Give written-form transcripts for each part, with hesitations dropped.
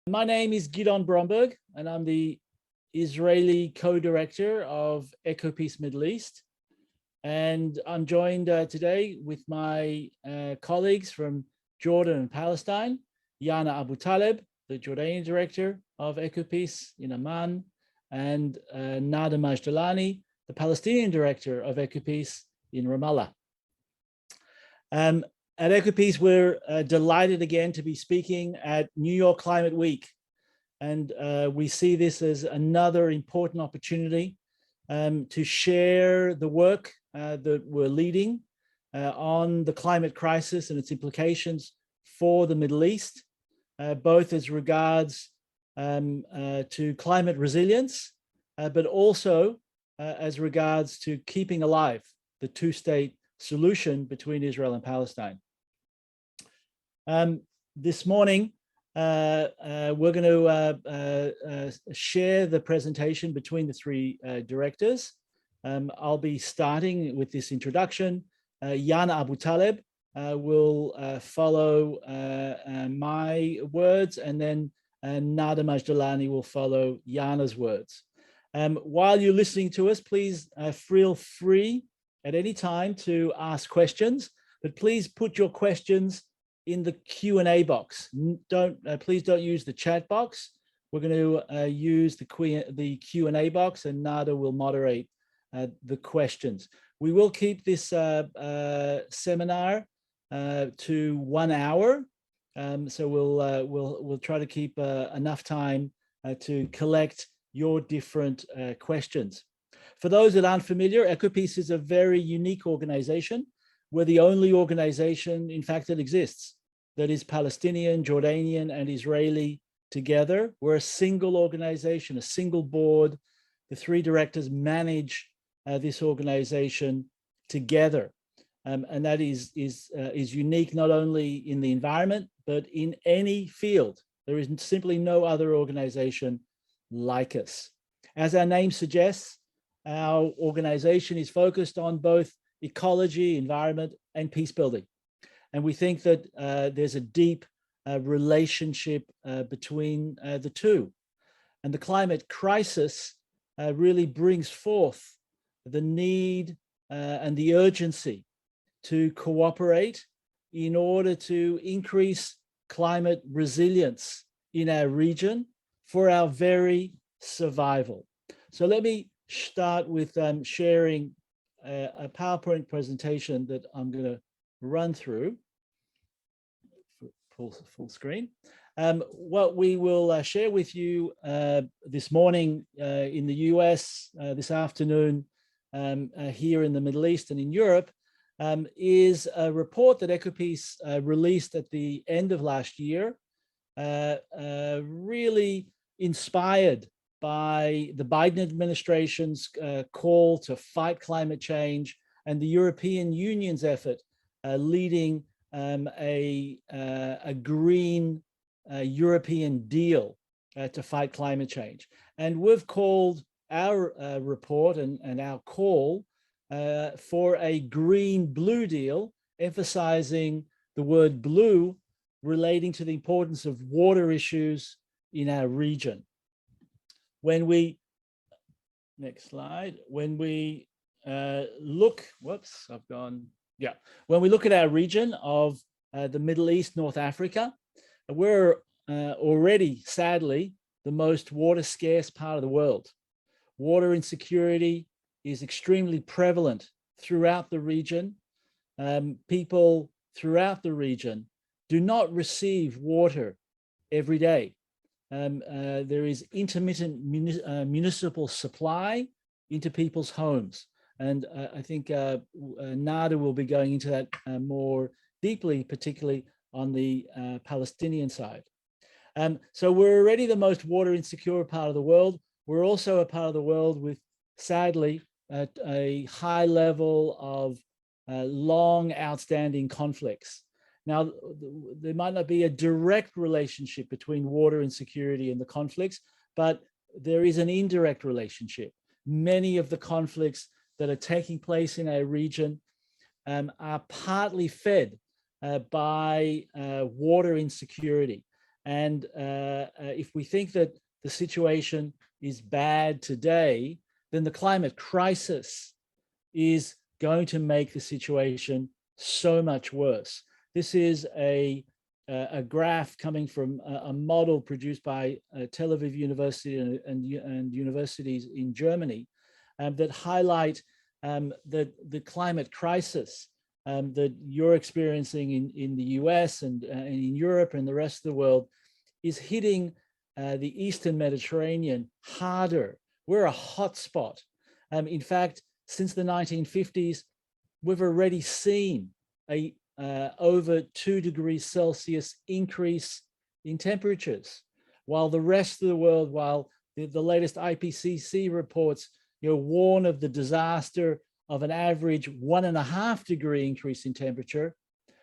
My name is Gidon Bromberg, and I'm the Israeli co-director of EcoPeace Middle East. And I'm joined today with my colleagues from Jordan and Palestine, Yana Abu Taleb, the Jordanian director of EcoPeace in Amman, and Nada Majdalani, the Palestinian director of EcoPeace in Ramallah. At EcoPeace, we're delighted again to be speaking at New York Climate Week. And we see this as another important opportunity to share the work that we're leading on the climate crisis and its implications for the Middle East, both as regards to climate resilience, but also as regards to keeping alive the two-state solution between Israel and Palestine. This morning, we're going to share the presentation between the three directors. I'll be starting with this introduction. Yana Abu Taleb will follow my words, and then Nada Majdalani will follow Yana's words. While you're listening to us, please feel free at any time to ask questions, but please put your questions in the Q&A box. Please don't use the chat box. We're going to use the Q&A box, and Nada will moderate the questions. We will keep this seminar to 1 hour, so we'll try to keep enough time to collect your different questions. For those that aren't familiar, EcoPeace is a very unique organization. We're the only organization, in fact, that exists that is Palestinian, Jordanian, and Israeli together. We're a single organization, a single board. The three directors manage this organization together. And that is unique not only in the environment, but in any field. There is simply no other organization like us. As our name suggests, our organization is focused on both ecology, environment, and peace building. And we think that there's a deep relationship between the two. And the climate crisis really brings forth the need and the urgency to cooperate in order to increase climate resilience in our region for our very survival. So let me start with sharing a PowerPoint presentation that I'm going to run through full screen. What we will share with you this morning in the US, this afternoon here in the Middle East and in Europe, is a report that EcoPeace released at the end of last year, really inspired by the Biden administration's call to fight climate change and the European Union's effort leading a green European deal to fight climate change. And we've called our report and our call for a green-blue deal, emphasizing the word blue relating to the importance of water issues in our region. When we, next slide, when we look, whoops, I've gone, yeah. When we look at our region of the Middle East, North Africa, we're already, sadly, the most water scarce part of the world. Water insecurity is extremely prevalent throughout the region. People throughout the region do not receive water every day. There is intermittent municipal supply into people's homes. And I think Nada will be going into that more deeply, particularly on the Palestinian side. So we're already the most water insecure part of the world. We're also a part of the world with, sadly, a high level of long outstanding conflicts. Now, there might not be a direct relationship between water insecurity and the conflicts, but there is an indirect relationship. Many of the conflicts that are taking place in our region are partly fed by water insecurity. And if we think that the situation is bad today, then the climate crisis is going to make the situation so much worse. This is a graph coming from a model produced by Tel Aviv University and universities in Germany that highlight the climate crisis that you're experiencing in the US and in Europe and the rest of the world is hitting the Eastern Mediterranean harder. We're a hotspot. In fact, since the 1950s, we've already seen a over 2 degrees Celsius increase in temperatures, while the rest of the world, while the latest IPCC reports, warn of the disaster of an average 1.5 degree increase in temperature,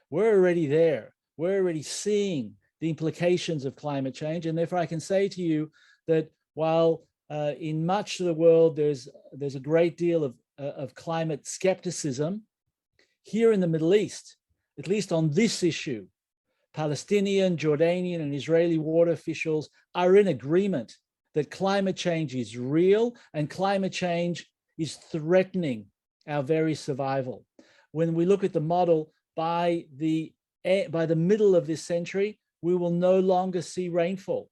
we're already there. We're already seeing the implications of climate change. And therefore I can say to you that while in much of the world, there's a great deal of climate skepticism, here in the Middle East, at least on this issue, Palestinian, Jordanian, and Israeli water officials are in agreement that climate change is real and climate change is threatening our very survival. When we look at the model, by the middle of this century, we will no longer see rainfall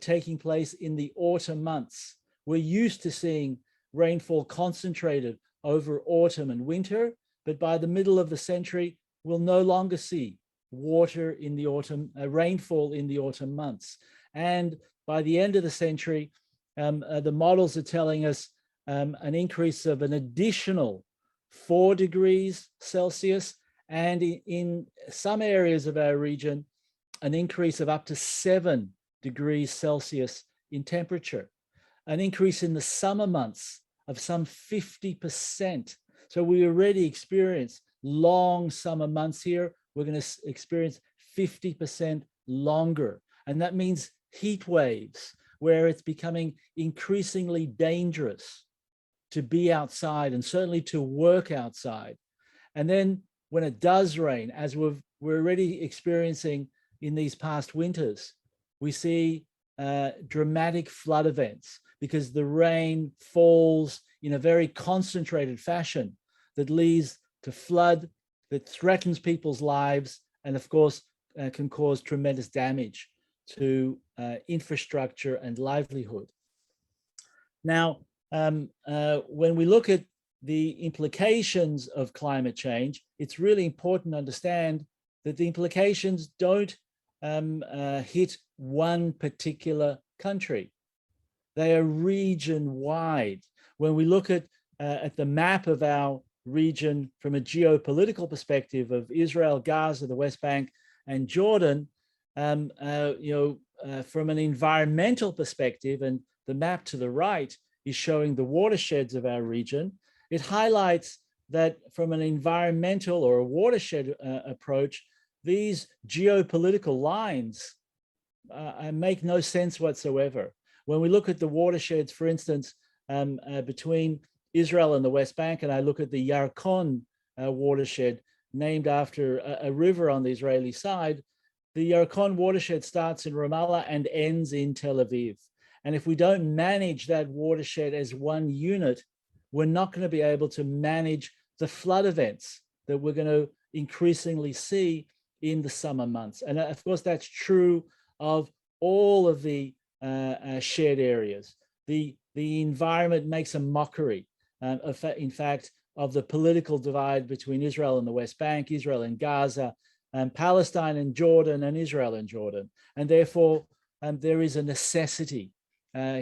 taking place in the autumn months. We're used to seeing rainfall concentrated over autumn and winter, but by the middle of the century, we'll no longer see water in the autumn, rainfall in the autumn months. And by the end of the century, the models are telling us an increase of an additional 4 degrees Celsius, and in some areas of our region, an increase of up to 7 degrees Celsius in temperature, an increase in the summer months of some 50%. So we already experience long summer months here. We're going to experience 50% longer. And that means heat waves, where it's becoming increasingly dangerous to be outside and certainly to work outside. And then when it does rain, as we're already experiencing in these past winters, we see dramatic flood events because the rain falls in a very concentrated fashion that leads to flood, that threatens people's lives, and of course can cause tremendous damage to infrastructure and livelihood. Now, when we look at the implications of climate change, it's really important to understand that the implications don't hit one particular country. They are region-wide. When we look at the map of our region from a geopolitical perspective of Israel, Gaza, the West Bank, and Jordan, from an environmental perspective, and the map to the right is showing the watersheds of our region, it highlights that from an environmental or a watershed approach, these geopolitical lines make no sense whatsoever. When we look at the watersheds, for instance, between Israel and the West Bank, and I look at the Yarkon watershed, named after a river on the Israeli side, the Yarkon watershed starts in Ramallah and ends in Tel Aviv. And if we don't manage that watershed as one unit, we're not going to be able to manage the flood events that we're going to increasingly see in the summer months. And of course, that's true of all of the shared areas. The environment makes a mockery, in fact, of the political divide between Israel and the West Bank, Israel and Gaza, Palestine and Jordan, and Israel and Jordan. And therefore, there is a necessity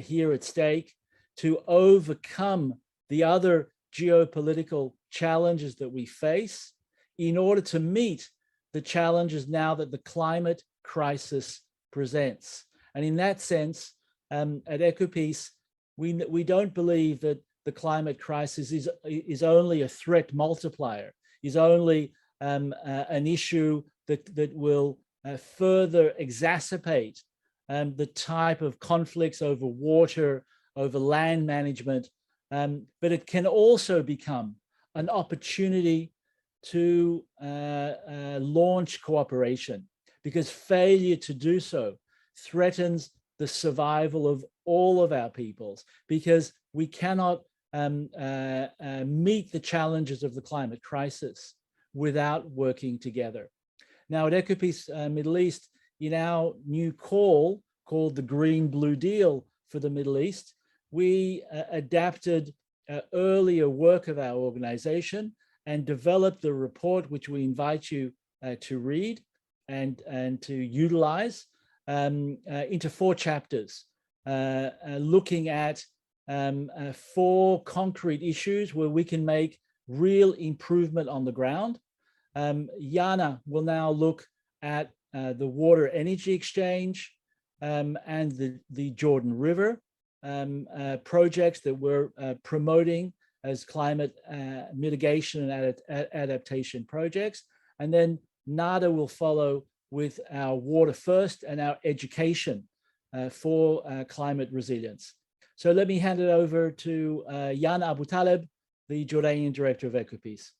here at stake to overcome the other geopolitical challenges that we face in order to meet the challenges now that the climate crisis presents. And in that sense, at EcoPeace, we don't believe that the climate crisis is only a threat multiplier, is only an issue that will further exacerbate the type of conflicts over water, over land management, but it can also become an opportunity to launch cooperation because failure to do so threatens the survival of all of our peoples, because we cannot meet the challenges of the climate crisis without working together. Now at EcoPeace Middle East, in our new call called the Green Blue Deal for the Middle East, we adapted earlier work of our organization and developed a report which we invite you to read and to utilize into 4 chapters, looking at 4 concrete issues where we can make real improvement on the ground. Yana will now look at the water energy exchange and the Jordan River projects that we're promoting as climate mitigation and adaptation projects. And then Nada will follow with our water first and our education for climate resilience. So let me hand it over to Yana Abu Taleb, the Jordanian director of EcoPeace.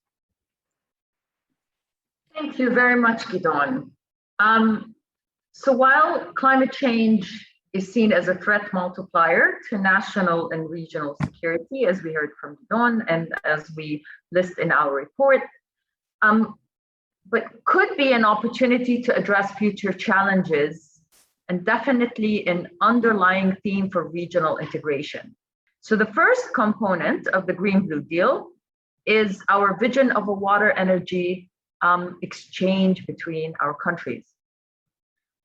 Thank you very much, Gidon. So while climate change is seen as a threat multiplier to national and regional security, as we heard from Gidon and as we list in our report, but could be an opportunity to address future challenges, and definitely an underlying theme for regional integration. So the first component of the Green Blue Deal is our vision of a water energy exchange between our countries,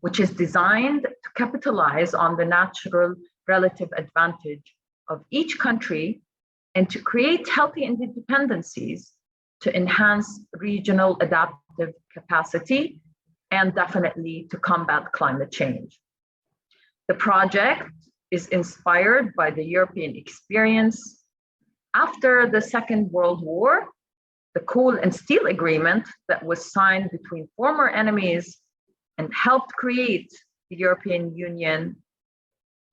which is designed to capitalize on the natural relative advantage of each country and to create healthy interdependencies to enhance regional adaptive capacity and definitely to combat climate change. The project is inspired by the European experience after the Second World War, the coal and steel agreement that was signed between former enemies and helped create the European Union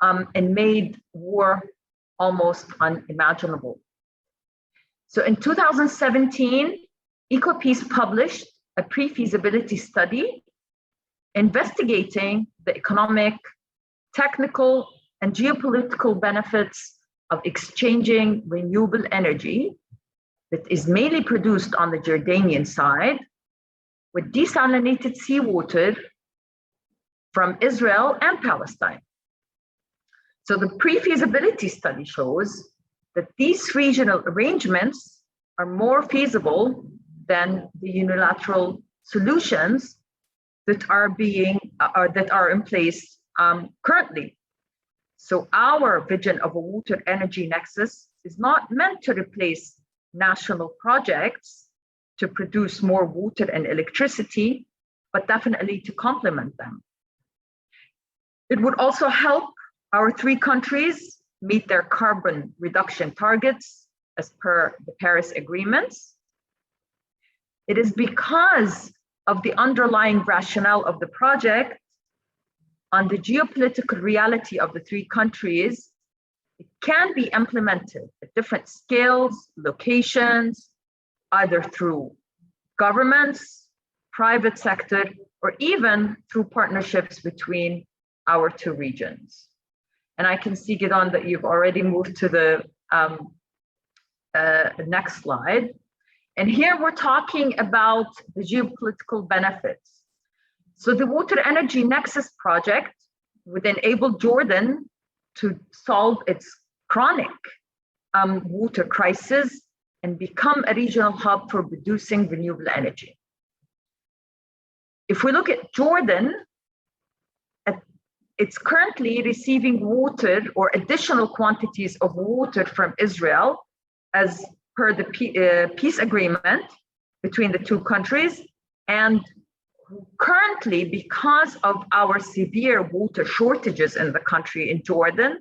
and made war almost unimaginable. So in 2017, EcoPeace published a pre-feasibility study investigating the economic, technical, and geopolitical benefits of exchanging renewable energy that is mainly produced on the Jordanian side with desalinated seawater from Israel and Palestine. So the pre-feasibility study shows that these regional arrangements are more feasible than the unilateral solutions that are in place currently. So our vision of a water energy nexus is not meant to replace national projects to produce more water and electricity, but definitely to complement them. It would also help our 3 countries meet their carbon reduction targets as per the Paris agreements. It is because of the underlying rationale of the project on the geopolitical reality of the 3 countries. It can be implemented at different scales, locations, either through governments, private sector, or even through partnerships between our 2 regions. And I can see, Gidon, that you've already moved to the next slide. And here we're talking about the geopolitical benefits. So the Water Energy Nexus project would enable Jordan to solve its chronic water crisis and become a regional hub for producing renewable energy. If we look at Jordan, it's currently receiving water or additional quantities of water from Israel as per the peace agreement between the 2 countries. And currently, because of our severe water shortages in the country, in Jordan,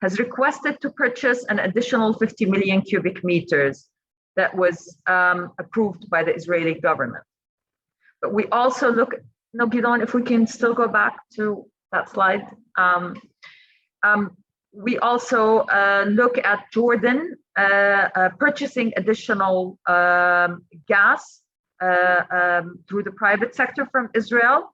has requested to purchase an additional 50 million cubic meters that was approved by the Israeli government. But we also look, no, Gidon, if we can still go back to that slide. We also look at Jordan purchasing additional gas through the private sector from Israel.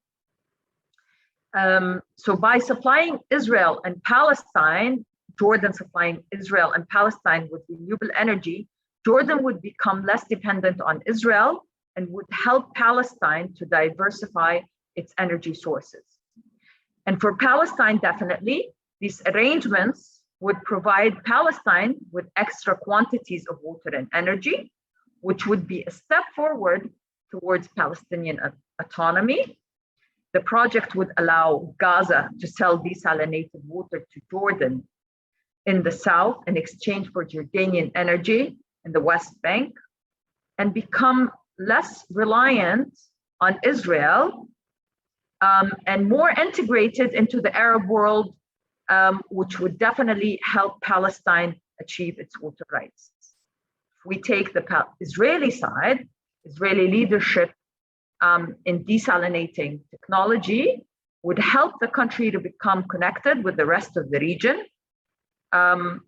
So by supplying Israel and Palestine, Jordan supplying Israel and Palestine with renewable energy, Jordan would become less dependent on Israel and would help Palestine to diversify its energy sources. And for Palestine, definitely, these arrangements would provide Palestine with extra quantities of water and energy, which would be a step forward towards Palestinian autonomy. The project would allow Gaza to sell desalinated water to Jordan in the south in exchange for Jordanian energy in the West Bank, and become less reliant on Israel and more integrated into the Arab world, which would definitely help Palestine achieve its water rights. If we take the Israeli side, Israeli leadership in desalinating technology would help the country to become connected with the rest of the region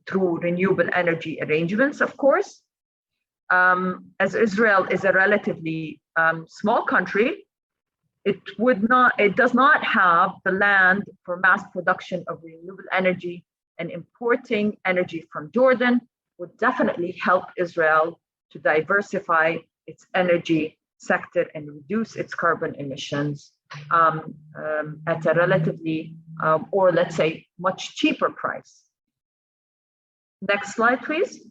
through renewable energy arrangements, of course. As Israel is a relatively small country, it does not have the land for mass production of renewable energy, and importing energy from Jordan would definitely help Israel to diversify its energy sector and reduce its carbon emissions at a relatively, or let's say, much cheaper price. Next slide, please.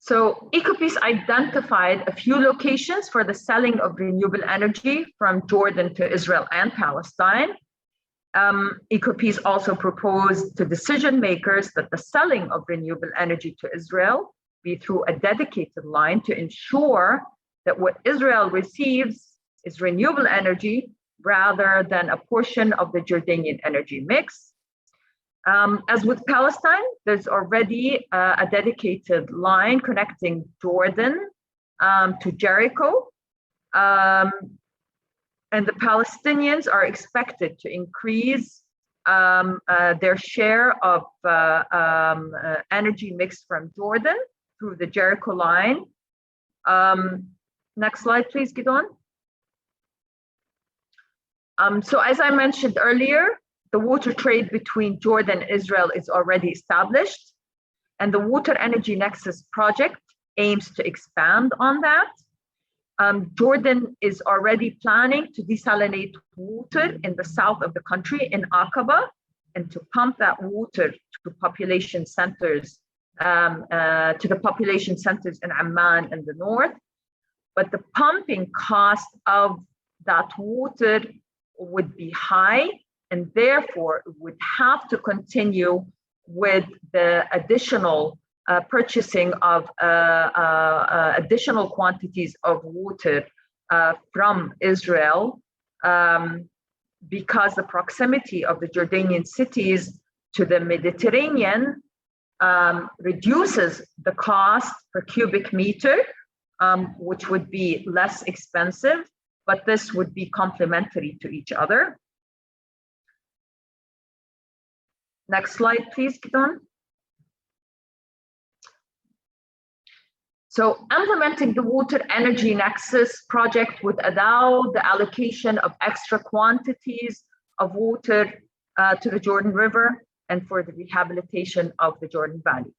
So EcoPeace identified a few locations for the selling of renewable energy from Jordan to Israel and Palestine. EcoPeace also proposed to decision makers that the selling of renewable energy to Israel be through a dedicated line to ensure that what Israel receives is renewable energy rather than a portion of the Jordanian energy mix. As with Palestine, there's already a dedicated line connecting Jordan to Jericho. And the Palestinians are expected to increase their share of energy mix from Jordan through the Jericho line. Next slide, please, Gidon. So as I mentioned earlier, the water trade between Jordan and Israel is already established, and the Water Energy Nexus project aims to expand on that. Jordan is already planning to desalinate water in the south of the country in Aqaba, and to pump that water to population centers, in Amman in the north. But the pumping cost of that water would be high, and therefore would have to continue with the additional purchasing of additional quantities of water from Israel, because the proximity of the Jordanian cities to the Mediterranean reduces the cost per cubic meter, which would be less expensive, but this would be complementary to each other. Next slide, please, Gidon. So implementing the Water Energy Nexus project would allow the allocation of extra quantities of water to the Jordan River and for the rehabilitation of the Jordan Valley,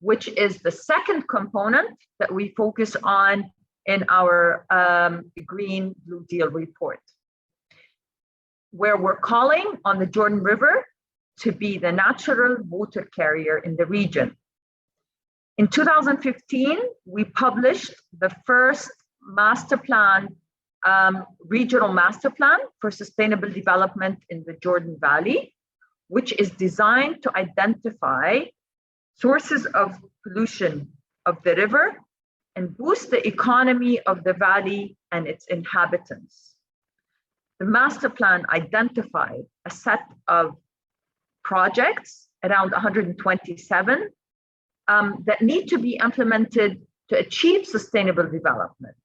which is the second component that we focus on in our Green Blue Deal report, where we're calling on the Jordan River to be the natural water carrier in the region. In 2015, we published the first master plan, regional master plan for sustainable development in the Jordan Valley, which is designed to identify sources of pollution of the river and boost the economy of the valley and its inhabitants. The master plan identified a set of projects, around 127, that need to be implemented to achieve sustainable development.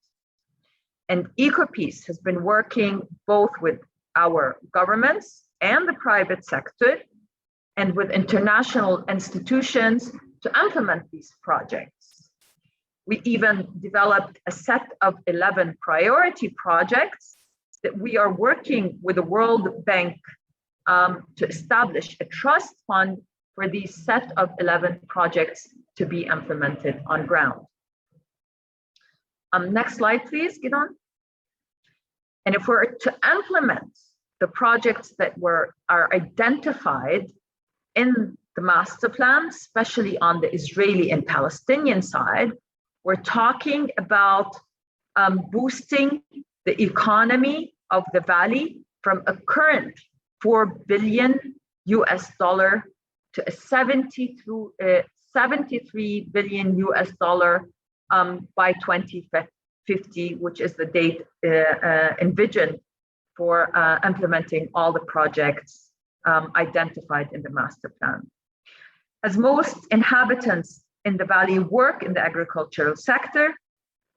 And EcoPeace has been working both with our governments and the private sector and with international institutions to implement these projects. We even developed a set of 11 priority projects that we are working with the World Bank to establish a trust fund for these set of 11 projects to be implemented on ground. Next slide, please, Gidon. And if we're to implement the projects that are identified in the master plan, especially on the Israeli and Palestinian side, we're talking about boosting the economy of the valley from a current $4 billion to a 73 billion by 2050, which is the date envisioned for implementing all the projects identified in the master plan. As most inhabitants in the valley work in the agricultural sector,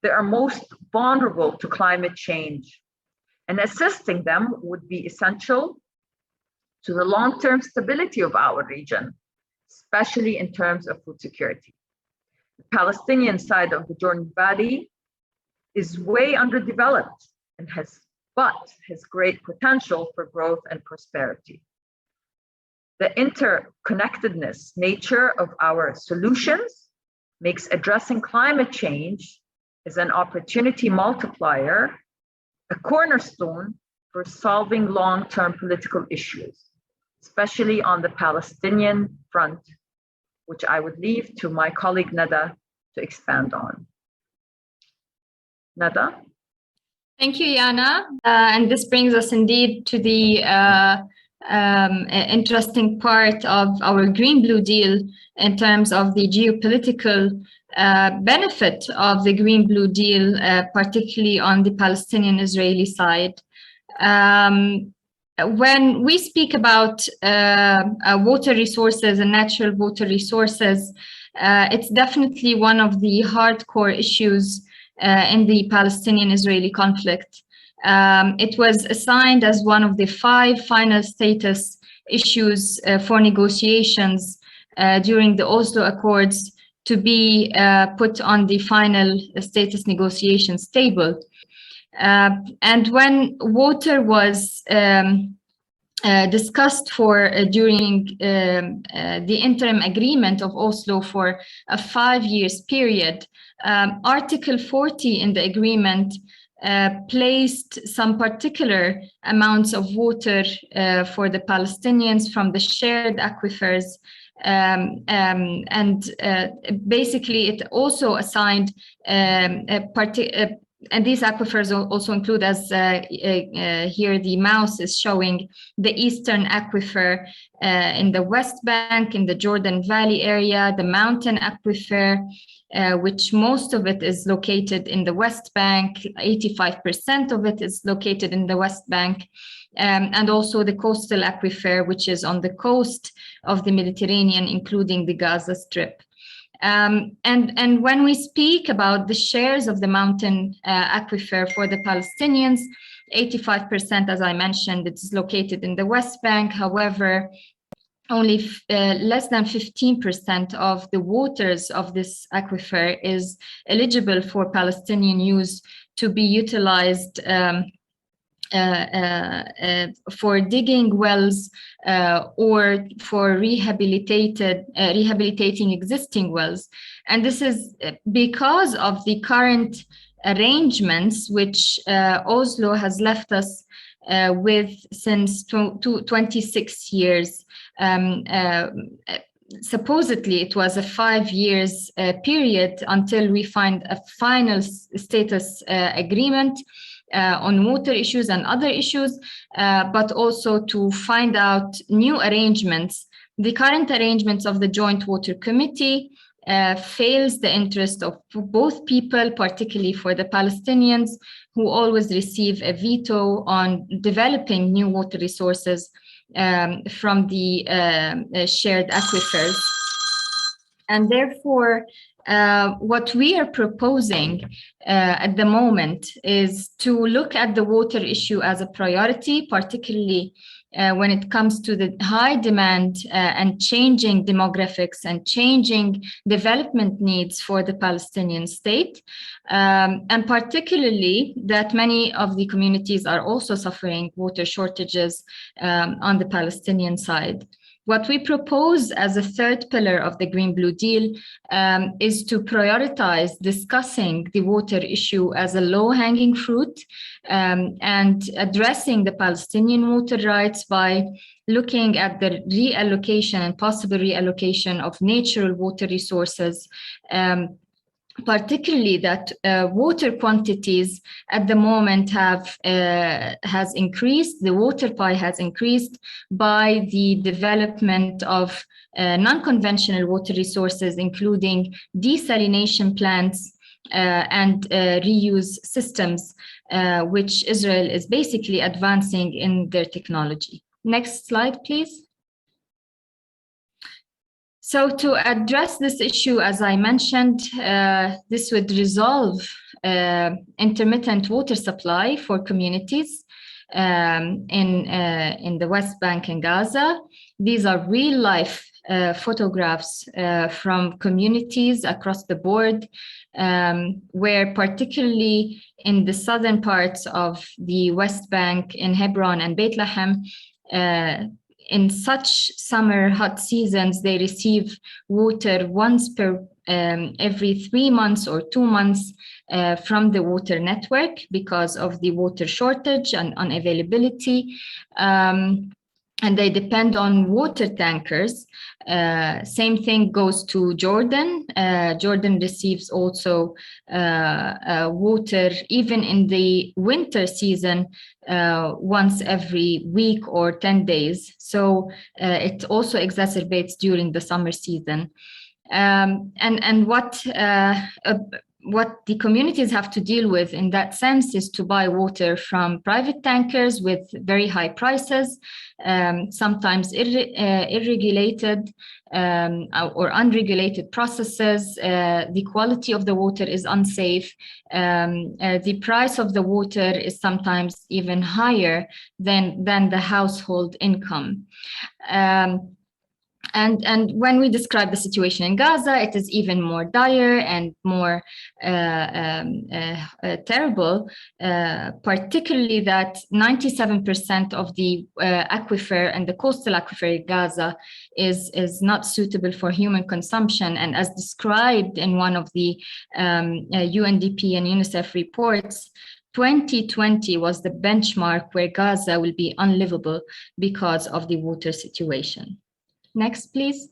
they are most vulnerable to climate change, and assisting them would be essential to the long-term stability of our region, especially in terms of food security. The Palestinian side of the Jordan Valley is way underdeveloped and has great potential for growth and prosperity. The interconnectedness nature of our solutions makes addressing climate change as an opportunity multiplier a cornerstone for solving long-term political issues, especially on the Palestinian front, which I would leave to my colleague Nada to expand on. Nada? Thank you, Yana. And this brings us indeed to the interesting part of our Green-Blue deal in terms of the geopolitical benefit of the Green-Blue deal, particularly on the Palestinian-Israeli side. When we speak about water resources and natural water resources, it's definitely one of the hardcore issues in the Palestinian-Israeli conflict. It was assigned as one of the 5 final status issues for negotiations during the Oslo Accords to be put on the final status negotiations table. And when water was discussed for during the interim agreement of Oslo for a 5 years period, Article 40 in the agreement placed some particular amounts of water for the Palestinians from the shared aquifers, basically it also assigned and these aquifers also include, as here the mouse is showing, the eastern aquifer in the West Bank, in the Jordan Valley area, the mountain aquifer, which most of it is located in the West Bank, 85% of it is located in the West Bank, and also the coastal aquifer, which is on the coast of the Mediterranean, including the Gaza Strip. And when we speak about the shares of the mountain aquifer for the Palestinians, 85%, as I mentioned, it's located in the West Bank. However, only less than 15% of the waters of this aquifer is eligible for Palestinian use to be utilized for digging wells or for rehabilitating existing wells. And this is because of the current arrangements which Oslo has left us with since 26 years. Supposedly it was a 5 years period until we find a final status agreement on water issues and other issues, but also to find out new arrangements. The current arrangements of the Joint Water Committee fails the interest of both people, particularly for the Palestinians, who always receive a veto on developing new water resources from the shared aquifers. And therefore, What we are proposing at the moment is to look at the water issue as a priority, particularly when it comes to the high demand and changing demographics and changing development needs for the Palestinian state, and particularly that many of the communities are also suffering water shortages on the Palestinian side. What we propose as a third pillar of the Green-Blue Deal is to prioritize discussing the water issue as a low-hanging fruit and addressing the Palestinian water rights by looking at the reallocation and possible reallocation of natural water resources, particularly that water quantities at the moment has increased, the water pie has increased by the development of non-conventional water resources, including desalination plants and reuse systems, which Israel is basically advancing in their technology. Next slide, please. So to address this issue, as I mentioned, this would resolve intermittent water supply for communities in the West Bank and Gaza. These are real-life photographs from communities across the board, where particularly in the southern parts of the West Bank, in Hebron and Bethlehem, in such summer hot seasons, they receive water once per every 3 months or 2 months from the water network because of the water shortage and unavailability. And they depend on water tankers. Same thing goes to Jordan. Jordan receives also water even in the winter season once every week or 10 days. So it also exacerbates during the summer season. And what the communities have to deal with in that sense is to buy water from private tankers with very high prices, sometimes irregulated or unregulated processes. The quality of the water is unsafe. The price of the water is sometimes even higher than the household income. And when we describe the situation in Gaza, it is even more dire and more terrible, particularly that 97% of the aquifer and the coastal aquifer in Gaza is not suitable for human consumption. And as described in one of the UNDP and UNICEF reports, 2020 was the benchmark where Gaza will be unlivable because of the water situation. Next, please.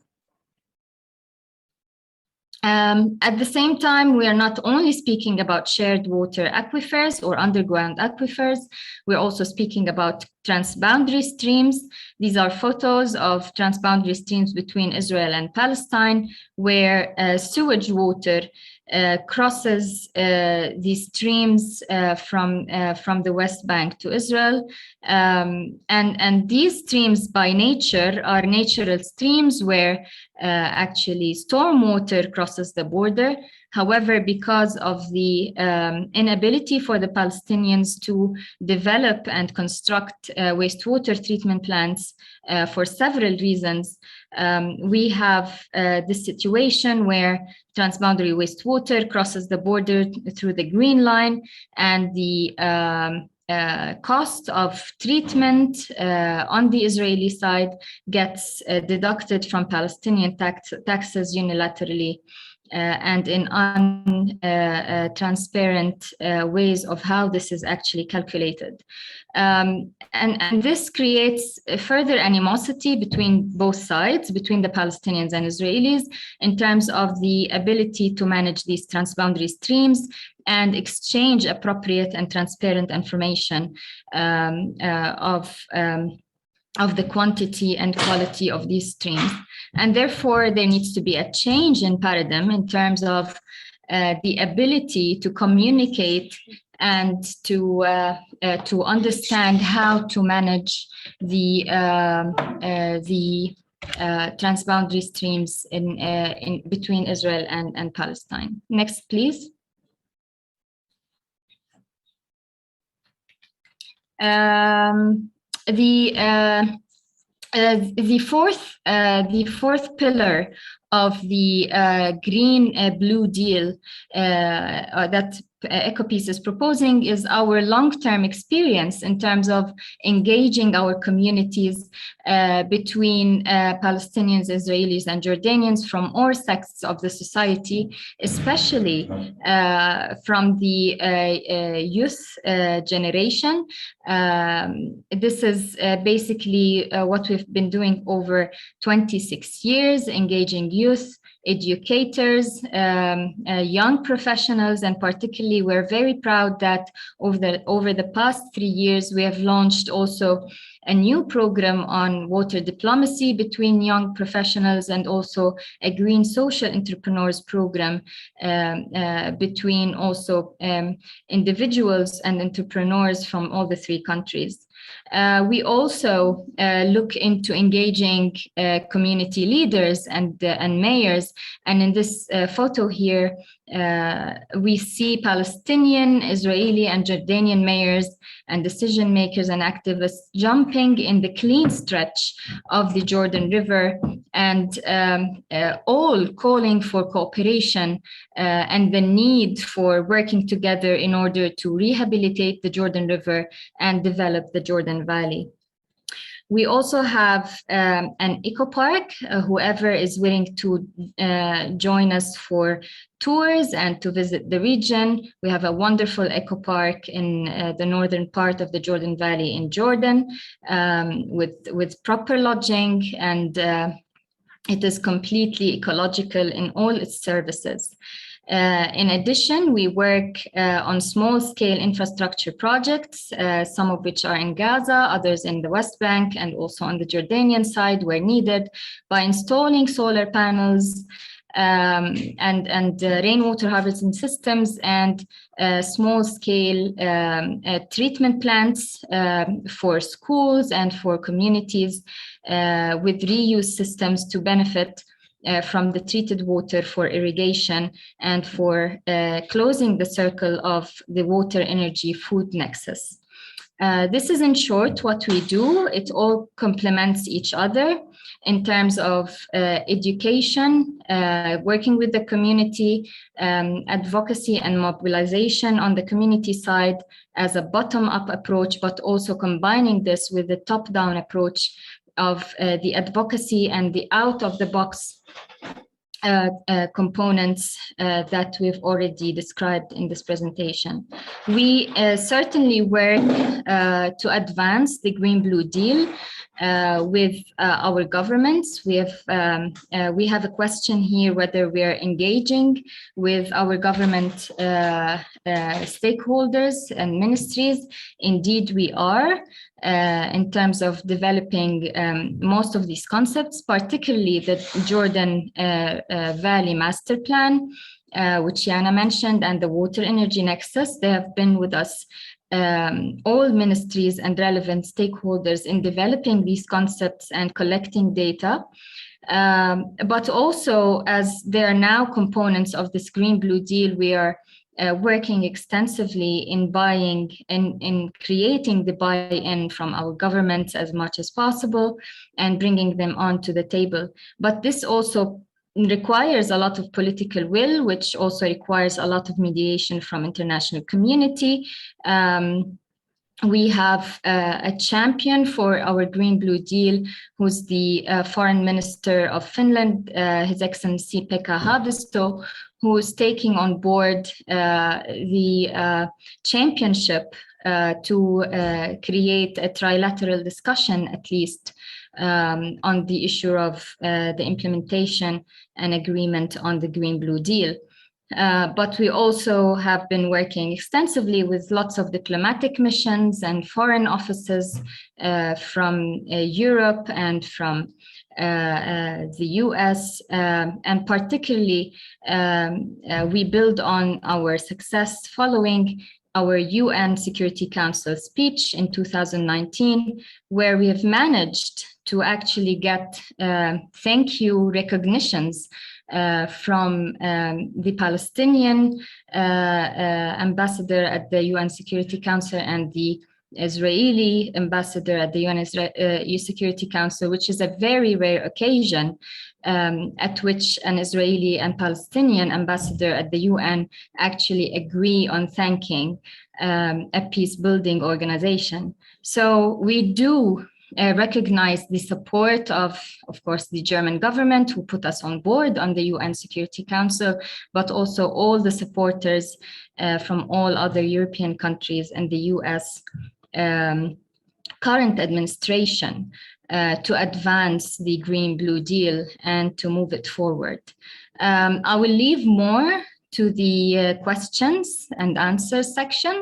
At the same time, we are not only speaking about shared water aquifers or underground aquifers, we're also speaking about transboundary streams. These are photos of transboundary streams between Israel and Palestine, where sewage water crosses these streams from the West Bank to Israel. And these streams by nature are natural streams where actually stormwater crosses the border. However, because of the inability for the Palestinians to develop and construct wastewater treatment plants for several reasons, we have this situation where transboundary wastewater crosses the border through the green line, and the cost of treatment on the Israeli side gets deducted from Palestinian taxes unilaterally and in untransparent ways of how this is actually calculated. And this creates further animosity between both sides, between the Palestinians and Israelis, in terms of the ability to manage these transboundary streams and exchange appropriate and transparent information of the quantity and quality of these streams. And therefore, there needs to be a change in paradigm in terms of the ability to communicate and to understand how to manage the transboundary streams in between Israel and Palestine. Next, please. The fourth pillar of the green-blue deal that EcoPeace is proposing is our long-term experience in terms of engaging our communities between Palestinians, Israelis, and Jordanians from all sects of the society, especially from the youth generation. This is basically what we've been doing over 26 years, engaging youth, educators, young professionals, and particularly we're very proud that over the past 3 years, we have launched also a new program on water diplomacy between young professionals, and also a green social entrepreneurs program between also individuals and entrepreneurs from all the 3 countries. We also look into engaging community leaders and mayors. And in this photo here, we see Palestinian, Israeli, and Jordanian mayors and decision makers and activists jumping in the clean stretch of the Jordan River, and all calling for cooperation and the need for working together in order to rehabilitate the Jordan River and develop the Jordan Valley. We also have an eco park. Whoever is willing to join us for tours and to visit the region. We have a wonderful eco park in the northern part of the Jordan Valley in Jordan with proper lodging, and it is completely ecological in all its services. In addition, we work on small-scale infrastructure projects, some of which are in Gaza, others in the West Bank, and also on the Jordanian side where needed, by installing solar panels and rainwater harvesting systems and small-scale treatment plants for schools and for communities with reuse systems to benefit from the treated water for irrigation and for closing the circle of the water energy food nexus. This is in short what we do. It all complements each other in terms of education, working with the community, advocacy and mobilization on the community side as a bottom-up approach, but also combining this with the top-down approach of the advocacy and the out-of-the-box components that we've already described in this presentation. We certainly work to advance the Green-Blue Deal with our governments. We have a question here whether we are engaging with our government stakeholders and ministries. Indeed, we are. In terms of developing most of these concepts, particularly the Jordan Valley Master Plan, which Yana mentioned, and the Water Energy Nexus. They have been with us, all ministries and relevant stakeholders, in developing these concepts and collecting data. But also, as they are now components of this Green-Blue Deal, we are working extensively in buying and in creating the buy-in from our governments as much as possible and bringing them onto the table. But this also requires a lot of political will, which also requires a lot of mediation from international community. We have a champion for our Green-Blue Deal, who's the Foreign Minister of Finland, His Excellency Pekka Haavisto, who is taking on board the championship to create a trilateral discussion, at least, on the issue of the implementation and agreement on the Green-Blue Deal. But we also have been working extensively with lots of diplomatic missions and foreign offices from Europe and from the US, and particularly we build on our success following our UN Security Council speech in 2019, where we have managed to actually get thank you recognitions from the Palestinian ambassador at the UN Security Council and the Israeli ambassador at the UN Security Council, which is a very rare occasion at which an Israeli and Palestinian ambassador at the UN actually agree on thanking a peace building organization. So we do recognize the support of course, the German government who put us on board on the UN Security Council, but also all the supporters from all other European countries and the US current administration to advance the Green-Blue Deal and to move it forward. I will leave more to the questions and answers section.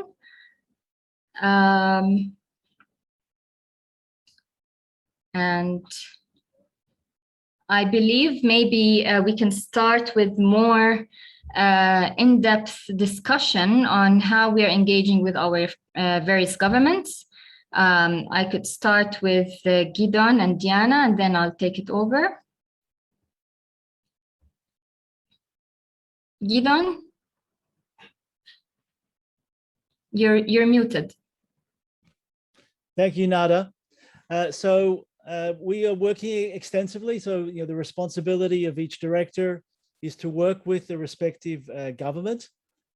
And I believe maybe we can start with more in-depth discussion on how we are engaging with our various governments. I could start with Gidon and Yana, and then I'll take it over. Gidon, you're muted. Thank you, Nada. We are working extensively. So, the responsibility of each director is to work with the respective government.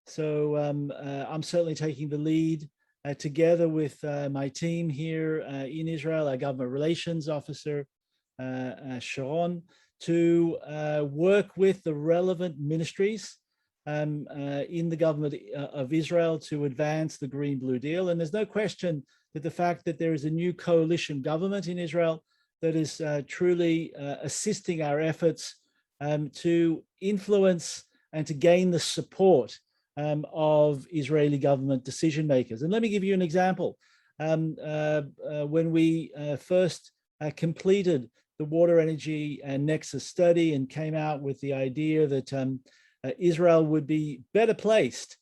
So I'm certainly taking the lead together with my team here in Israel, our government relations officer, Sharon, to work with the relevant ministries in the government of Israel to advance the Green-Blue Deal. And there's no question that the fact that there is a new coalition government in Israel that is truly assisting our efforts to influence and to gain the support of Israeli government decision makers. And let me give you an example. When we first completed the water energy and Nexus study and came out with the idea that Israel would be better placed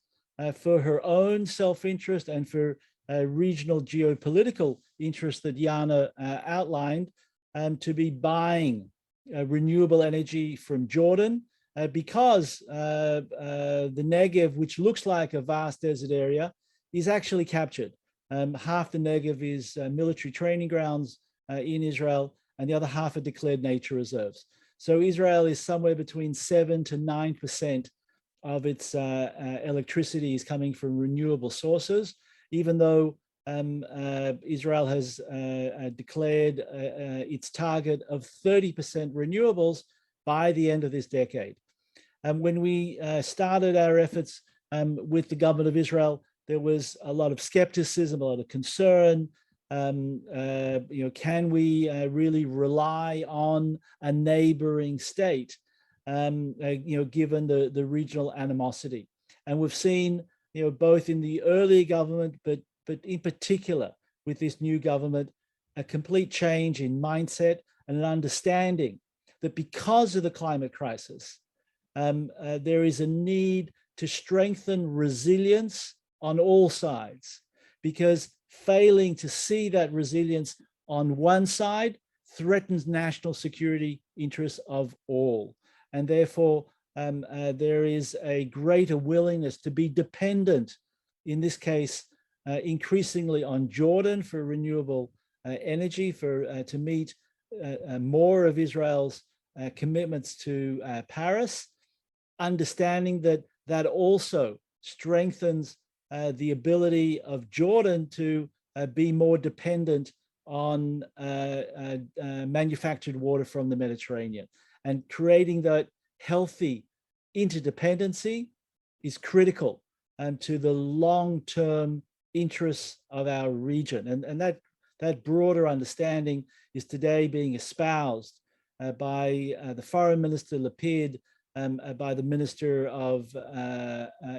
for her own self-interest and for regional geopolitical interests that Yana outlined, to be buying renewable energy from Jordan, because the Negev, which looks like a vast desert area, is actually captured. Half the Negev is military training grounds in Israel, and the other half are declared nature reserves. So Israel is somewhere between 7 to 9% of its electricity is coming from renewable sources, even though Israel has declared its target of 30% renewables by the end of this decade. When we started our efforts with the government of Israel, there was a lot of skepticism, a lot of concern. Can we really rely on a neighboring state, given the regional animosity? And we've seen, both in the early government, but in particular with this new government, a complete change in mindset and an understanding that because of the climate crisis, there is a need to strengthen resilience on all sides, because failing to see that resilience on one side threatens national security interests of all. And therefore, there is a greater willingness to be dependent, in this case, increasingly on Jordan for renewable energy, to meet more of Israel's commitments to Paris, understanding that also strengthens the ability of Jordan to be more dependent on manufactured water from the Mediterranean. And creating that healthy interdependency is critical to the long-term interests of our region. And that broader understanding is today being espoused by the Foreign Minister Lapid, by the Minister of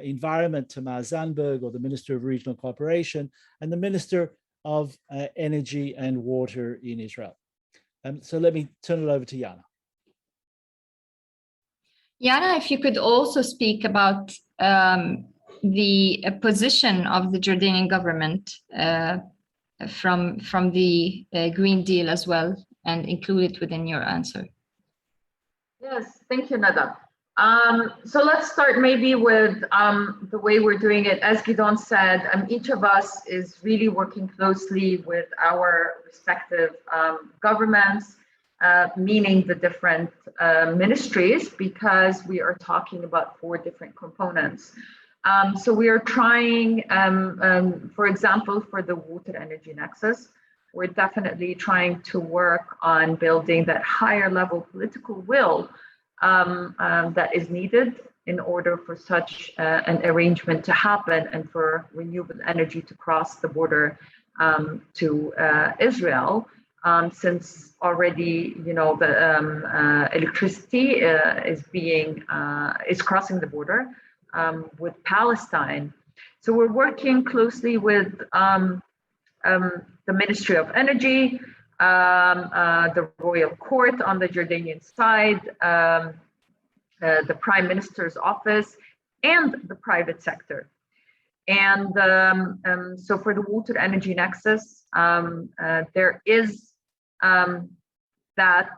Environment, Tamar Zandberg, or the Minister of Regional Cooperation, and the Minister of Energy and Water in Israel. So let me turn it over to Yana. Yana, if you could also speak about the position of the Jordanian government from the Green Deal as well, and include it within your answer. Yes, thank you, Nada. So let's start maybe with the way we're doing it. As Gidon said, each of us is really working closely with our respective governments, meaning the different ministries, because we are talking about 4 different components. So we are trying, for example, for the water energy nexus, we're definitely trying to work on building that higher level political will that is needed in order for such an arrangement to happen and for renewable energy to cross the border to Israel. Since already, you know, the electricity is crossing the border with Palestine. So we're working closely with the Ministry of Energy, the Royal Court on the Jordanian side, the Prime Minister's office, and the private sector. And so for the water energy nexus, there is that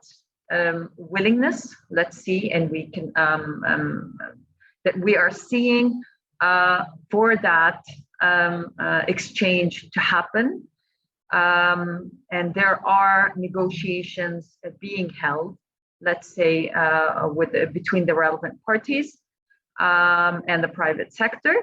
willingness, let's see, and we can, that we are seeing for that exchange to happen. And there are negotiations being held, let's say, between the relevant parties and the private sector.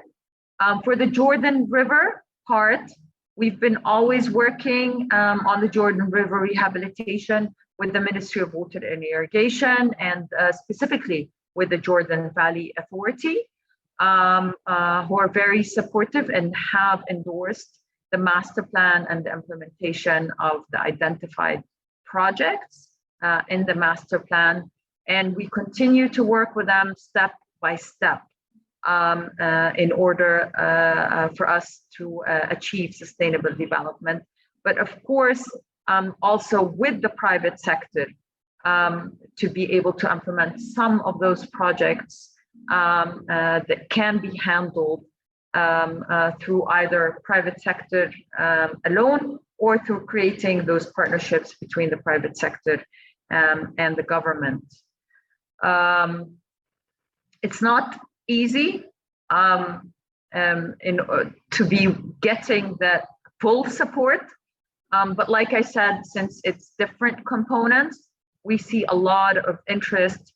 For the Jordan River part, we've been always working on the Jordan River rehabilitation with the Ministry of Water and Irrigation, and specifically with the Jordan Valley Authority, who are very supportive and have endorsed the master plan and the implementation of the identified projects in the master plan. And we continue to work with them step by step in order for us to achieve sustainable development. But of course, also with the private sector to be able to implement some of those projects that can be handled through either private sector alone or through creating those partnerships between the private sector and the government. It's not easy to be getting that full support, but like I said, since it's different components, we see a lot of interest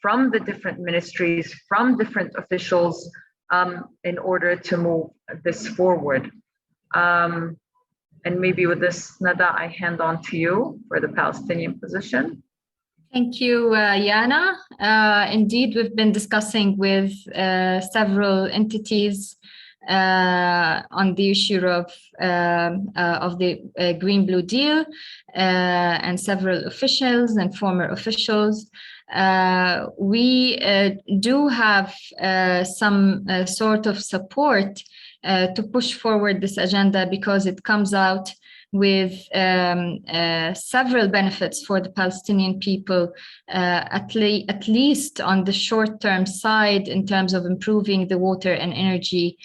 from the different ministries, from different officials, in order to move this forward. And maybe with this, Nada, I hand on to you for the Palestinian position. Thank you, Yana. Indeed, we've been discussing with several entities on the issue of the Green-Blue Deal and several officials and former officials. We do have some sort of support to push forward this agenda because it comes out with several benefits for the Palestinian people, at least on the short-term side in terms of improving the water and energy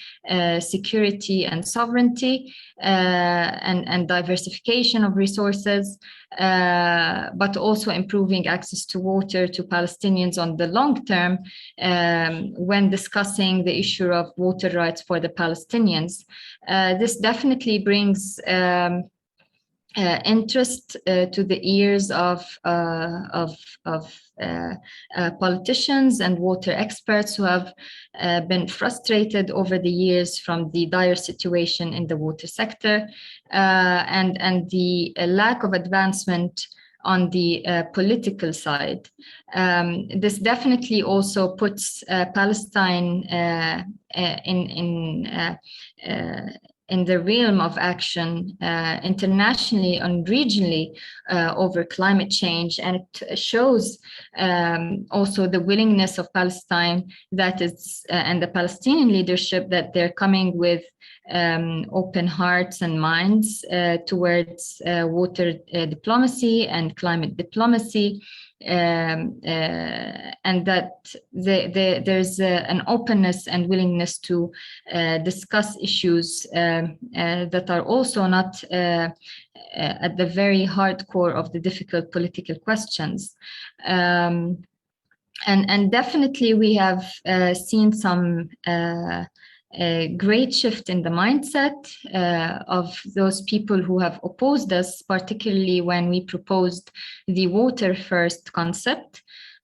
security and sovereignty and diversification of resources, but also improving access to water to Palestinians on the long term when discussing the issue of water rights for the Palestinians. This definitely brings interest to the ears of politicians and water experts who have been frustrated over the years from the dire situation in the water sector and the lack of advancement on the political side. This definitely also puts Palestine in the realm of action internationally and regionally over climate change. And it shows also the willingness of Palestine that is, and the Palestinian leadership, that they're coming with open hearts and minds towards water diplomacy and climate diplomacy. and that there's an openness and willingness to discuss issues that are also not at the very hardcore of the difficult political questions. And definitely we have seen some a great shift in the mindset of those people who have opposed us, particularly when we proposed the water first concept.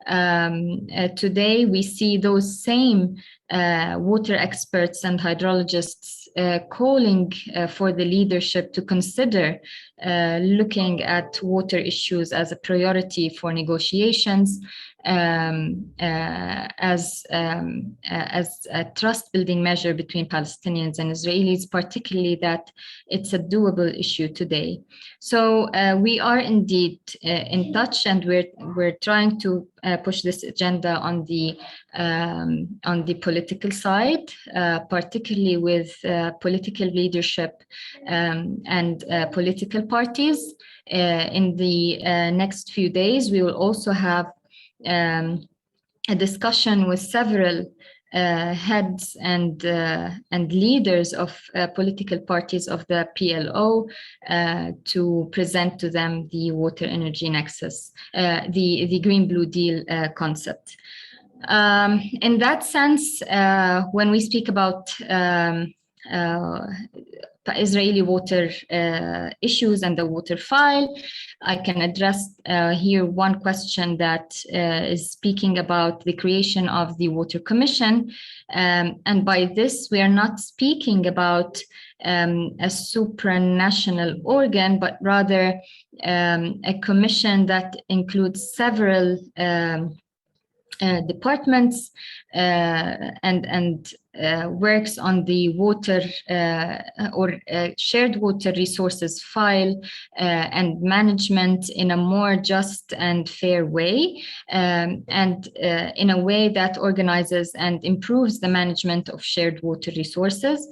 Today, we see those same water experts and hydrologists calling for the leadership to consider looking at water issues as a priority for negotiations, as a trust-building measure between Palestinians and Israelis, particularly that it's a doable issue today. So we are indeed in touch, and we're trying to push this agenda on the political side, particularly with political leadership and political parties. In the next few days, we will also have a discussion with several heads and leaders of political parties of the PLO to present to them the water energy nexus, the Green Blue Deal concept. In that sense, when we speak about Israeli water issues and the water file, I can address here one question that is speaking about the creation of the Water Commission. And by this, we are not speaking about a supranational organ, but rather a commission that includes several departments and works on the water or shared water resources file and management in a more just and fair way, and in a way that organizes and improves the management of shared water resources,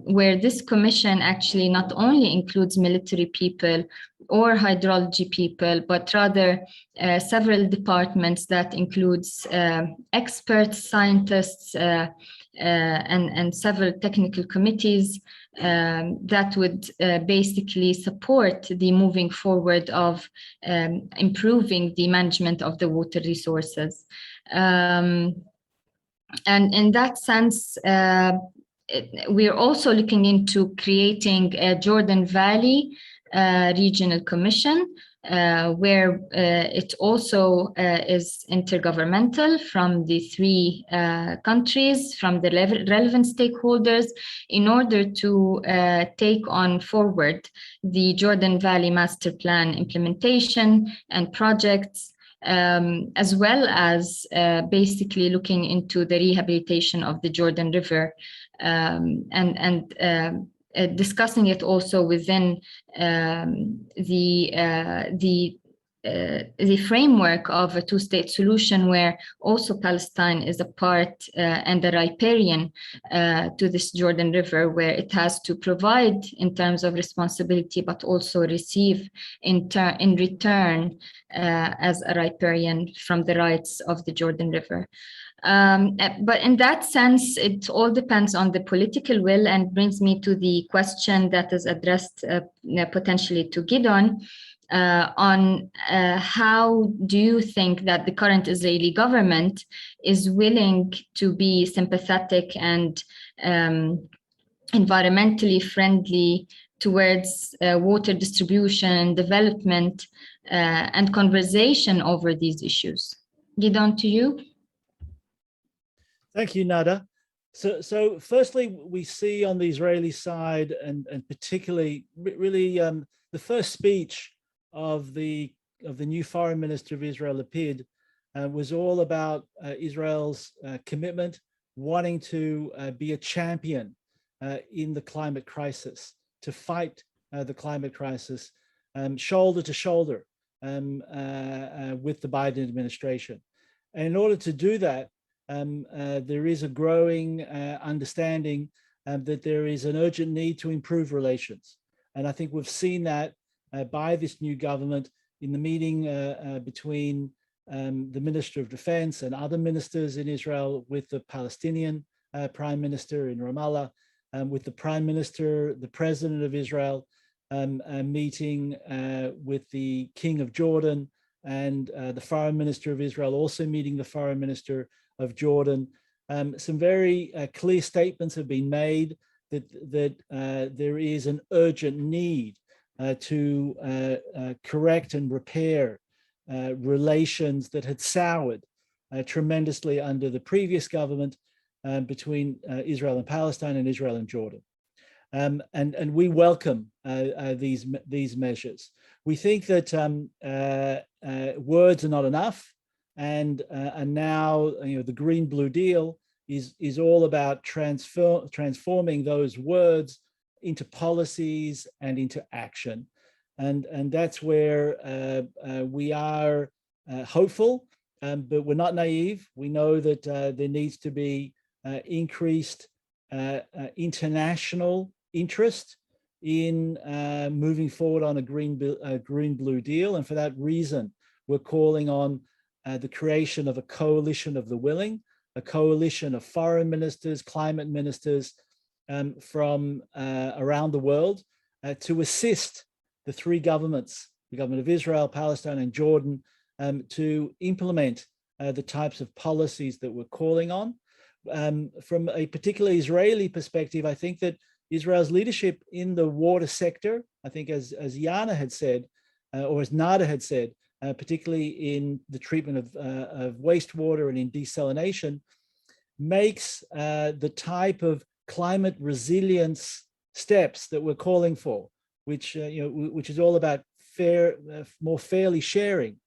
where this commission actually not only includes military people or hydrology people, but rather several departments that includes experts, scientists, and several technical committees that would basically support the moving forward of improving the management of the water resources. And in that sense, we're also looking into creating a Jordan Valley Regional Commission, where it also is intergovernmental from the three countries, from the relevant stakeholders, in order to take on forward the Jordan Valley Master Plan implementation and projects, as well as basically looking into the rehabilitation of the Jordan River, and discussing it also within the framework of a two-state solution, where also Palestine is a part and a riparian to this Jordan River, where it has to provide in terms of responsibility, but also receive in return as a riparian from the rights of the Jordan River. But in that sense, it all depends on the political will, and brings me to the question that is addressed potentially to Gidon on how do you think that the current Israeli government is willing to be sympathetic and environmentally friendly towards water distribution, development, and conversation over these issues? Gidon, to you. Thank you, Nada. So firstly, we see on the Israeli side, and particularly really the first speech of the new foreign minister of Israel, Lapid, was all about Israel's commitment, wanting to be a champion in the climate crisis, to fight the climate crisis shoulder to shoulder with the Biden administration. And in order to do that, there is a growing understanding that there is an urgent need to improve relations. And I think we've seen that by this new government in the meeting between the Minister of Defense and other ministers in Israel, with the Palestinian Prime Minister in Ramallah, with the Prime Minister, the President of Israel, meeting with the King of Jordan, and the Foreign Minister of Israel also meeting the Foreign Minister of Jordan. Some very clear statements have been made that there is an urgent need to correct and repair relations that had soured tremendously under the previous government between Israel and Palestine and Israel and Jordan. And we welcome these measures. We think that words are not enough, and now the Green-Blue Deal is all about transforming those words into policies and into action, and that's where we are hopeful, but we're not naive. We know that there needs to be increased international interest in moving forward on a green-blue deal, and for that reason, we're calling on the creation of a coalition of the willing, a coalition of foreign ministers, climate ministers from around the world to assist the three governments, the government of Israel, Palestine, and Jordan, to implement the types of policies that we're calling on. From a particularly Israeli perspective, I think that Israel's leadership in the water sector, I think as Yana had said, or as Nada had said, particularly in the treatment of wastewater and in desalination, makes the type of climate resilience steps that we're calling for, which which is all about more fairly sharing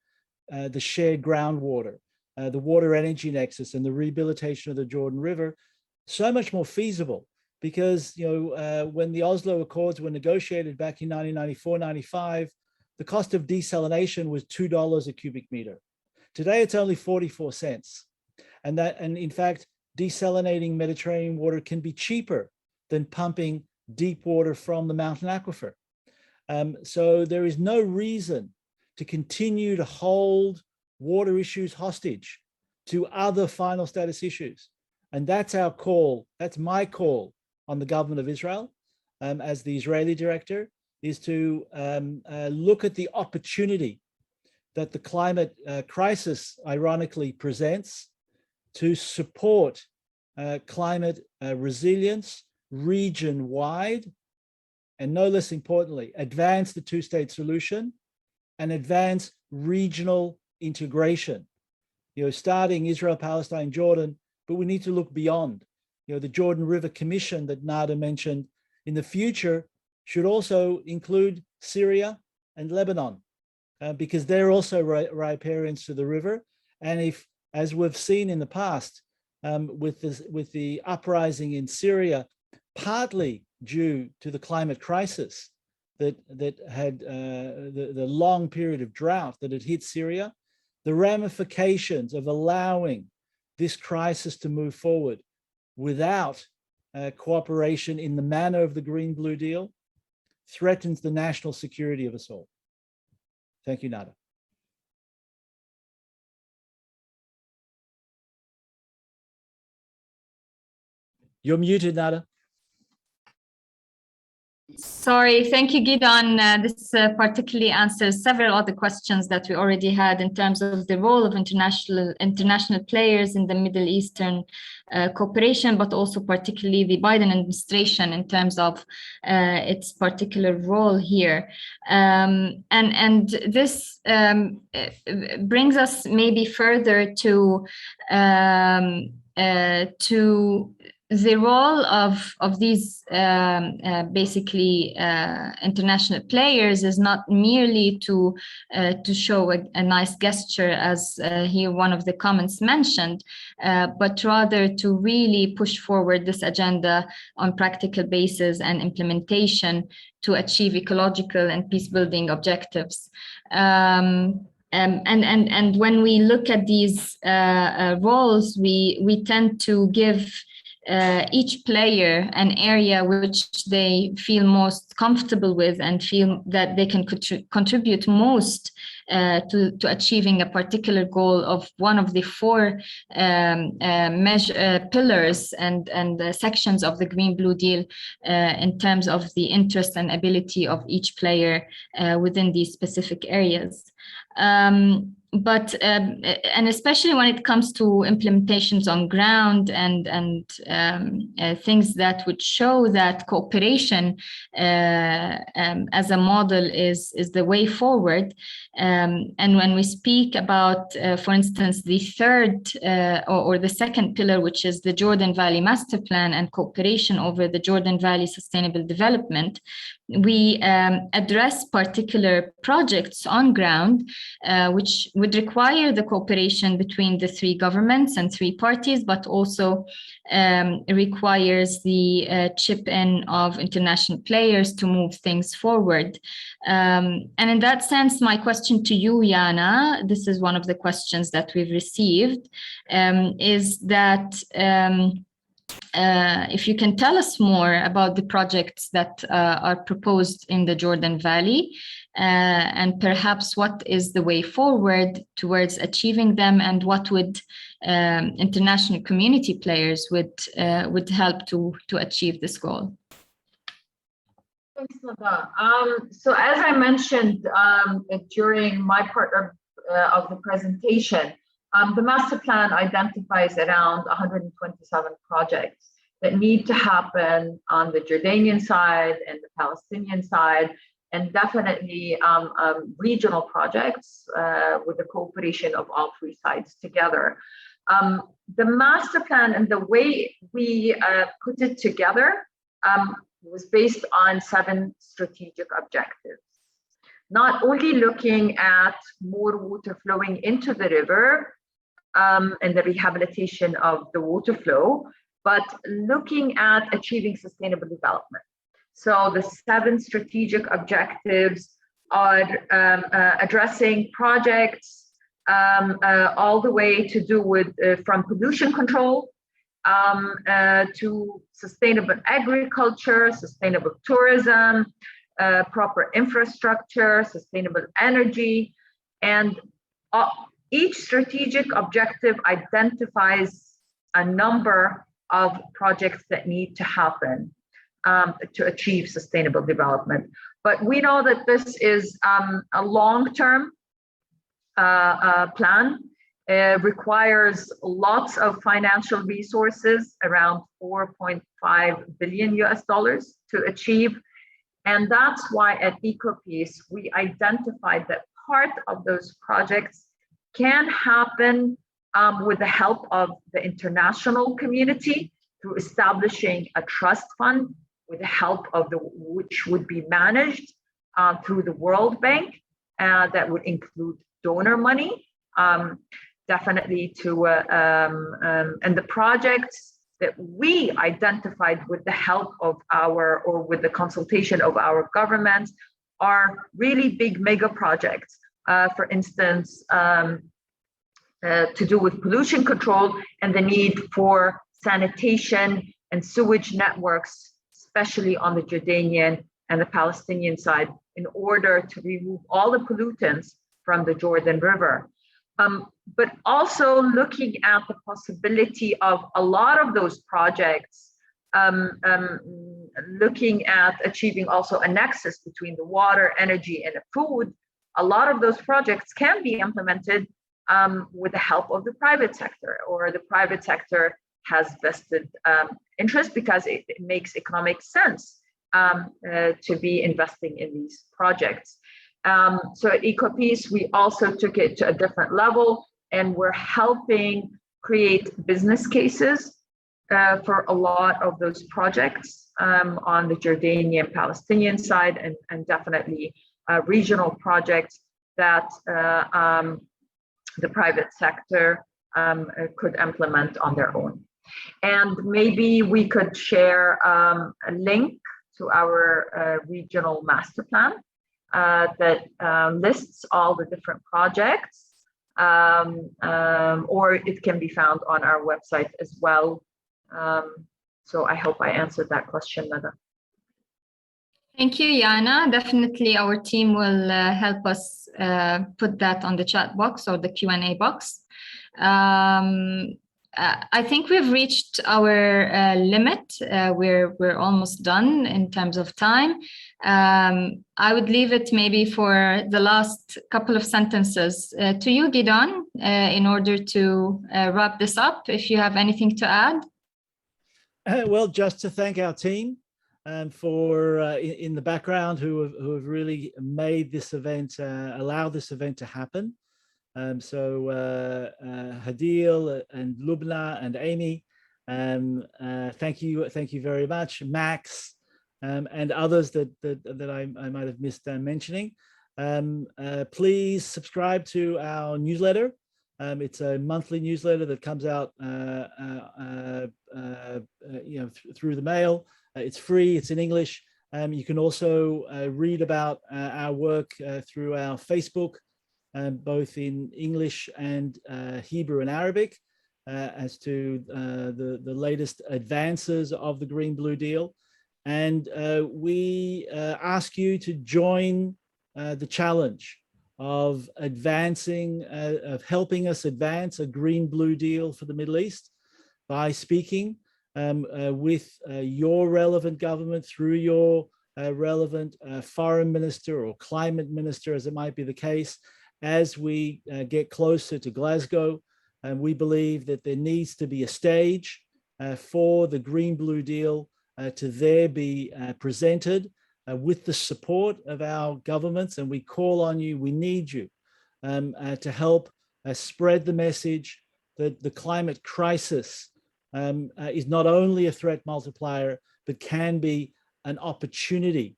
the shared groundwater, the water energy nexus, and the rehabilitation of the Jordan River, so much more feasible. Because when the Oslo Accords were negotiated back in 1994-95, the cost of desalination was $2 a cubic meter. Today, it's only 44 cents. And in fact, desalinating Mediterranean water can be cheaper than pumping deep water from the mountain aquifer. So there is no reason to continue to hold water issues hostage to other final status issues. And that's our call, that's my call on the government of Israel as the Israeli director, is to look at the opportunity that the climate crisis ironically presents to support climate resilience region-wide, and no less importantly, advance the two-state solution and advance regional integration. Starting Israel, Palestine, Jordan, but we need to look beyond. The Jordan River Commission that Nada mentioned in the future should also include Syria and Lebanon, because they're also riparians to the river. And if, as we've seen in the past, with the uprising in Syria, partly due to the climate crisis that had the long period of drought that had hit Syria, the ramifications of allowing this crisis to move forward without cooperation in the manner of the Green-Blue Deal threatens the national security of us all. Thank you, Nada. You're muted, Nada. Sorry, thank you, Gidon. This particularly answers several other questions that we already had in terms of the role of international players in the Middle Eastern cooperation, but also particularly the Biden administration in terms of its particular role here. And this brings us maybe further to the role of these basically international players is not merely to show a nice gesture, as here one of the comments mentioned, but rather to really push forward this agenda on practical basis and implementation to achieve ecological and peace-building objectives. And when we look at these roles, we tend to give each player an area which they feel most comfortable with and feel that they can contribute most to achieving a particular goal of one of the four pillars and sections of the Green-Blue Deal in terms of the interest and ability of each player within these specific areas. And especially when it comes to implementations on ground and things that would show that cooperation as a model is the way forward. And when we speak about, for instance, the third or the second pillar, which is the Jordan Valley Master Plan and cooperation over the Jordan Valley Sustainable Development, we address particular projects on ground, which would require the cooperation between the three governments and three parties, but also requires the chip-in of international players to move things forward. And in that sense, my question to you, Yana, this is one of the questions that we've received, is that if you can tell us more about the projects that are proposed in the Jordan Valley, and perhaps what is the way forward towards achieving them, and what would international community players would help to achieve this goal? Thanks, Nada. So as I mentioned during my part of the presentation, the master plan identifies around 127 projects that need to happen on the Jordanian side and the Palestinian side, and definitely regional projects with the cooperation of all three sides together. The master plan and the way we put it together was based on 7 strategic objectives. Not only looking at more water flowing into the river and the rehabilitation of the water flow, but looking at achieving sustainable development. So the 7 strategic objectives are addressing projects all the way to do with from pollution control to sustainable agriculture, sustainable tourism, proper infrastructure, sustainable energy, and each strategic objective identifies a number of projects that need to happen to achieve sustainable development. But we know that this is a long-term plan. It requires lots of financial resources, around $4.5 billion to achieve. And that's why at EcoPeace, we identified that part of those projects can happen with the help of the international community through establishing a trust fund with the help of which would be managed through the World Bank, that would include donor money, definitely to, and the projects that we identified with the help of or with the consultation of our government are really big mega projects. For instance, to do with pollution control and the need for sanitation and sewage networks, especially on the Jordanian and the Palestinian side, in order to remove all the pollutants from the Jordan River. But also looking at the possibility of a lot of those projects, looking at achieving also a nexus between the water, energy, and the food. A lot of those projects can be implemented with the help of the private sector, or the private sector has vested interest because it makes economic sense to be investing in these projects. So at EcoPeace, we also took it to a different level, and we're helping create business cases for a lot of those projects on the Jordanian Palestinian side, and definitely regional projects that the private sector could implement on their own. And maybe we could share a link to our regional master plan that lists all the different projects, or it can be found on our website as well. So I hope I answered that question, Nada. Thank you, Yana. Definitely our team will help us put that on the chat box or the Q&A box. I think we've reached our limit. We're almost done in terms of time. I would leave it maybe for the last couple of sentences to you, Gidon, in order to wrap this up, if you have anything to add. Well, just to thank our team for in the background who have really made this event, allowed this event to happen. Hadil and Lubna and Amy, thank you very much. Max and others that I might have missed mentioning. Please subscribe to our newsletter. It's a monthly newsletter that comes out through the mail. It's free, it's in English. You can also read about our work through our Facebook, both in English and Hebrew and Arabic, as to the latest advances of the Green-Blue deal. And we ask you to join the challenge of advancing, of helping us advance a Green-Blue deal for the Middle East by speaking with your relevant government through your relevant foreign minister or climate minister, as it might be the case, as we get closer to Glasgow. And we believe that there needs to be a stage for the Green-Blue deal to there be presented with the support of our governments. And we call on you, we need you to help spread the message that the climate crisis is not only a threat multiplier, but can be an opportunity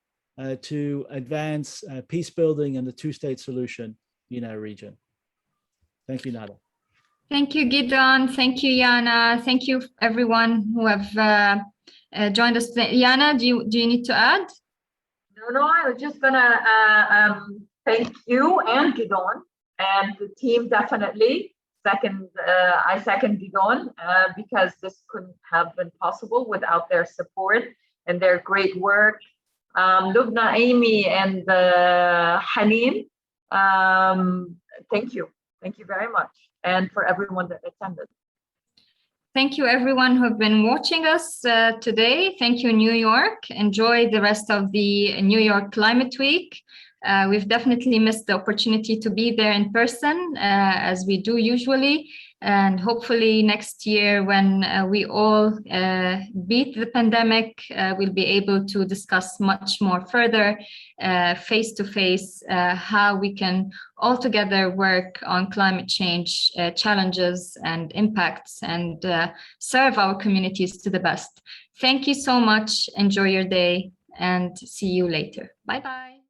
to advance peace building and the two-state solution in our region. Thank you, Nada. Thank you, Gidon. Thank you, Yana. Thank you, everyone who have joined us today. Yana, do you need to add? No, I was just gonna thank you and Gidon and the team, definitely. I second Gidon because this couldn't have been possible without their support and their great work. Lubna, Amy, and Haneen, thank you very much, and for everyone that attended. Thank you, everyone who have been watching us today. Thank you, New York. Enjoy the rest of the New York Climate Week. We've definitely missed the opportunity to be there in person, as we do usually. And hopefully next year, when we all beat the pandemic, we'll be able to discuss much more further, face-to-face, how we can all together work on climate change challenges and impacts and serve our communities to the best. Thank you so much. Enjoy your day and see you later. Bye-bye.